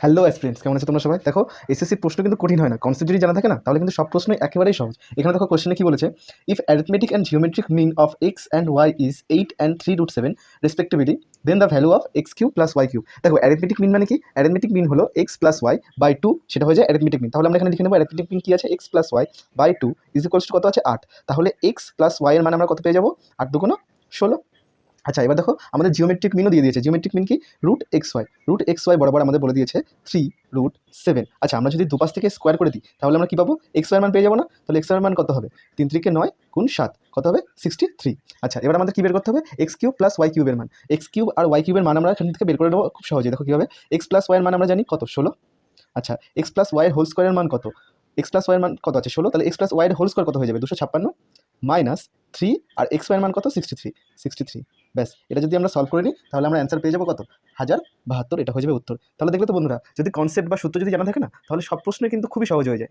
Hello aspirants, কেমন আছো তোমরা সবাই? দেখো, এসএসসির প্রশ্ন কিন্তু কঠিন হয় না। কনসেপ্ট যদি জানা থাকে না, তাহলে কিন্তু সব প্রশ্নই একেবারেই সহজ। এখানে দেখো কোশ্চেনে কি বলেছে, if arithmetic and geometric mean of x and y is 8 and 3√7 respectively, then the value of x cube plus y cube. দেখো, অ্যারিথমেটিক মিন মানে কি? অ্যারিথমেটিক মিন হলো x plus y by two, সেটা হয়ে যায় অ্যারিথমেটিক মিন। তাহলে আমরা এখানে লিখে নেবো অ্যারিথমেটিক মিন কি আছে, x plus y by two is equals to কত আছে, 8। তাহলে এক্স প্লাস ওয়াই এর মান আমরা কত পেয়ে যাবো, 8 দুগুণ 16। আচ্ছা, এবার দেখো আমাদের জিওমেট্রিক মিনও দিয়ে দিয়েছে। জিওমেট্রিক মিন কি? √xy বরাবর আমাদের বলে দিয়েছে 3√7। আচ্ছা, আমরা যদি দুপাশ থেকে স্কোয়ার করে দিই তাহলে আমরা কি পাবো, এক্স ওয়াই মান পেয়ে যাবো না? তাহলে এক্স ওয়াই মান কত হবে, 3 3 9 গুণ 7 কত হবে, 63। আচ্ছা, এবার আমাদের কি বের করতে হবে, এক্স কিউব প্লাস ওয়াই কিউবের মান। এক্স কিউব আর ওয়াই কিউবের মান আমরা এখান থেকে বের করে নেবো খুব সহজে। দেখো কীভাবে, এক্স প্লাস ওয়াইয়ের মান আমরা জানি কত, 16। আচ্ছা, এক্স প্লাস ওয়াইয়ের হোল স্কোয়ারের মান কত, এক্স প্লাস ওয়াইয়ের মান কত আছে, 16। তাহলে এক্স প্লাস ওয়াইয়ের হোল স্কোয়ার কত হয়ে যাবে, 256 মাইনাস 3, আর এক্স ওয়াইয়ের মান কত, 63। ব্যাস, এটা যদি আমরা সলভ করে নিই তাহলে আমরা অ্যান্সার পেয়ে যাবো কত, 1072। এটা হয়ে যাবে উত্তর। তাহলে দেখলে তো বন্ধুরা, যদি কনসেপ্ট বা সূত্র যদি জানা থাকে না, তাহলে সব প্রশ্নই কিন্তু খুবই সহজ হয়ে যায়।